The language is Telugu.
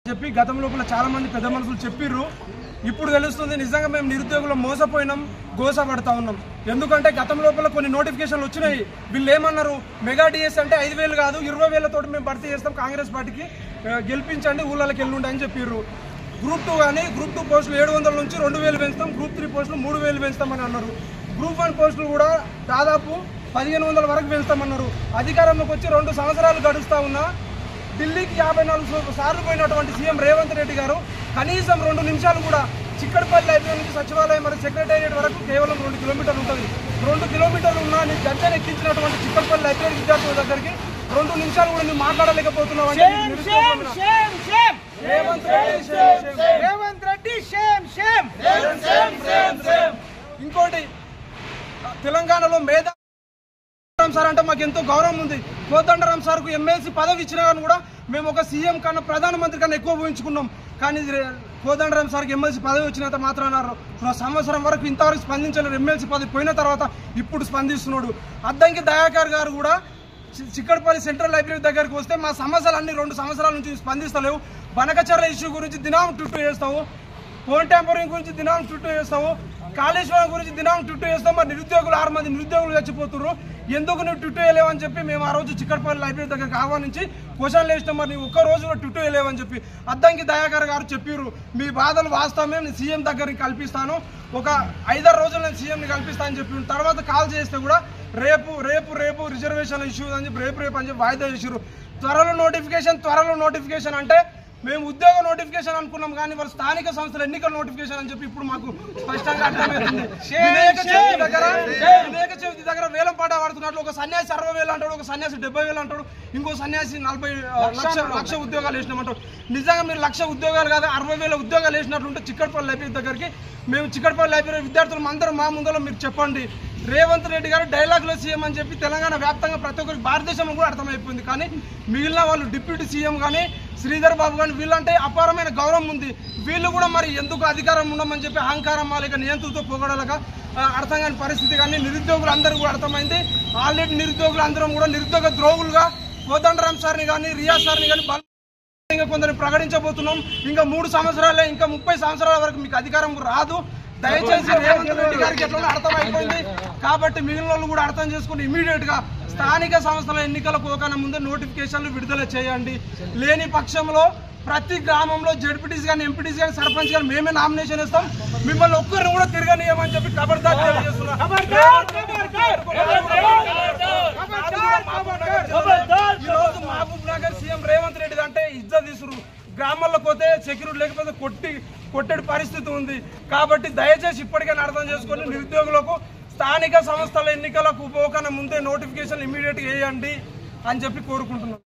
చెప్పి గతం లోపల చాలా మంది పెద్ద మనుషులు చెప్పిర్రు. ఇప్పుడు తెలుస్తుంది నిజంగా మేము నిరుద్యోగులం మోసపోయినాం, గోసపడతా ఉన్నాం. ఎందుకంటే గతం లోపల కొన్ని నోటిఫికేషన్లు వచ్చినాయి. వీళ్ళు ఏమన్నారు, మెగా డిఎస్ అంటే 5,000 కాదు 20,000 మేము భర్తీ చేస్తాం, కాంగ్రెస్ పార్టీకి గెలిపించండి, ఊళ్ళకి వెళ్ళుండి అని చెప్పిర్రు. గ్రూప్ 2 కానీ గ్రూప్ 2 పోస్టులు 700 నుంచి 2,000 పెంచుతాం, గ్రూప్ 3 పోస్టులు 3,000 పెంచుతామని అన్నారు. గ్రూప్ 1 పోస్టులు కూడా దాదాపు 1,500 వరకు పెంచుతామన్నారు. అధికారంలోకి వచ్చి 2 సంవత్సరాలు గడుస్తూ ఉన్నా ఢిల్లీకి 54 సార్లు పోయినటువంటి సీఎం రేవంత్ రెడ్డి గారు కనీసం 2 నిమిషాలు కూడా చిక్కడపల్లి లైబ్రరీ నుంచి సచివాలయం మరియు సెక్రటేరియట్ వరకు కేవలం 2 కిలోమీటర్లు ఉంటుంది. 2 కిలోమీటర్లు ఉన్నా నీ గద్దెను ఎక్కించినటువంటి చిక్కడపల్లి లైబ్రరీ విద్యార్థుల దగ్గరికి 2 నిమిషాలు కూడా నువ్వు మాట్లాడలేకపోతున్నావు. ఇంకోటి, తెలంగాణలో మేధా సార్ అంటే మాకు ఎంతో గౌరవం ఉంది. కోదండరాం సార్కు ఎమ్మెల్సీ పదవి ఇచ్చినా కానీ కూడా మేము ఒక సీఎం కన్నా ప్రధానమంత్రి కన్నా ఎక్కువ ఊహించుకున్నాం. కానీ కోదండరాం సార్కి ఎమ్మెల్సీ పదవి వచ్చినంత మాత్రన్నారు సంవత్సరం వరకు ఇంతవరకు స్పందించలేరు. ఎమ్మెల్సీ పదవి పోయిన తర్వాత ఇప్పుడు స్పందిస్తున్నాడు. అద్దంకి దయాకర్ గారు కూడా చిక్కడపల్లి సెంట్రల్ లైబ్రరీ దగ్గరికి వస్తే మా సమస్యలన్నీ 2 సంవత్సరాల నుంచి స్పందిస్తలేవు. బనకచర్ల ఇష్యూ గురించి దినాం చుట్టూ చేస్తావు, ఫోన్ ట్యాంపరింగ్ గురించి దినాం చుట్టూ చేస్తావు, కాళేశ్వరం గురించి దినాం చుట్టూ చేస్తాం. మరి నిరుద్యోగులు 6 మంది నిరుద్యోగులు చచ్చిపోతున్నారు, ఎందుకు నువ్వు టుట్టు వేయలేవని చెప్పి మేము ఆ రోజు చిక్కడపల్లి లైబ్రరీ దగ్గరికి ఆహ్వానించి క్వశ్చన్లు వేసినాం. మరి నువ్వు ఒక్కరోజు కూడా టుట్టు వేయలేవని చెప్పి అద్దంకి దయాకర్ గారు చెప్పారు. మీ బాధలు వాస్తవమే, నేను సీఎం దగ్గరికి కల్పిస్తాను, ఒక 5-6 రోజులు నేను సీఎంని కల్పిస్తానని చెప్పి తర్వాత కాల్ చేస్తే కూడా రేపు రిజర్వేషన్ ఇష్యూ అని చెప్పి రేపు అని చెప్పి వాయిదా చేసారు. త్వరలో నోటిఫికేషన్ అంటే మేము ఉద్యోగ నోటిఫికేషన్ అనుకున్నాం, కానీ వాళ్ళు స్థానిక సంస్థల ఎన్నికల నోటిఫికేషన్ అని చెప్పి ఇప్పుడు మాకు స్పష్టంగా అర్థమవుతుంది. వినాయక చవితి దగ్గర వేలం పాట పడుతున్నట్లు ఒక సన్యాసి 60,000 అంటాడు, ఒక సన్యాసి 70,000 అంటాడు, ఇంకో సన్యాసి 40 లక్ష ఉద్యోగాలు వేసినామంటాడు. నిజంగా మీరు 1,00,000 ఉద్యోగాలు కాదు 60,000 ఉద్యోగాలు వేసినట్లుంటే చిక్కడపల్లి లైబ్రరీ దగ్గరికి మేము చిక్కడపల్లి లైబ్రరీ విద్యార్థులు అందరం మా ముందులో మీరు చెప్పండి. రేవంత్ రెడ్డి గారు డైలాగ్లో సీఎం అని చెప్పి తెలంగాణ వ్యాప్తంగా ప్రతి ఒక్కరికి భారతదేశంలో కూడా అర్థమైపోయింది. కానీ మిగిలిన వాళ్ళు డిప్యూటీ సీఎం కానీ శ్రీధర్ బాబు కానీ వీళ్ళంటే అపారమైన గౌరవం ఉంది. వీళ్ళు కూడా మరి ఎందుకు అధికారం ఉండమని చెప్పి అహంకారం మాలిక నియంత్రణతో పొగడలేక అర్థం కాని పరిస్థితి. కానీ నిరుద్యోగులు అందరూ కూడా అర్థమైంది. ఆల్రెడీ నిరుద్యోగులు అందరం కూడా నిరుద్యోగ ద్రోగులుగా కోదండరాం సార్ని కానీ రియాజ్ సార్ని కానీ ఇంకా కొందరిని ప్రకటించబోతున్నాం. ఇంకా 3 సంవత్సరాలే, ఇంకా 30 సంవత్సరాల వరకు మీకు అధికారం రాదు. దయచేసి రేవంత్ రెడ్డి గారికి ఎట్లా అర్థమైపోయింది కాబట్టి మిగిలిన వాళ్ళు కూడా అర్థం చేసుకుని ఇమీడియట్ గా స్థానిక సంస్థల ఎన్నికల పోకన ముందే నోటిఫికేషన్లు విడుదల చేయండి. లేని పక్షంలో ప్రతి గ్రామంలో జడ్పీటీసీ కానీ ఎంపీటీసీ కానీ సర్పంచ్ కానీ మేమే నామినేషన్ ఇస్తాం. మిమ్మల్ని ఒక్కరిని కూడా తిరగనియమని చెప్పి ఖబర్దార్ తెలియజేస్తున్నాం. ఈరోజు మహబూబ్ నగర్ సీఎం రేవంత్ రెడ్డి అంటే ఇజ్జత్ తీసురు. గ్రామాల్లో పోతే సెక్యూరిటీ లేకపోతే కొట్టేడు పరిస్థితి ఉంది. కాబట్టి దయచేసి ఇప్పటికైనా అర్థం చేసుకొని నిరుద్యోగులకు స్థానిక సంస్థల ఎన్నికలకు పోకన ముందే నోటిఫికేషన్ ఇమీడియట్గా వేయండి అని చెప్పి కోరుకుంటున్నాం.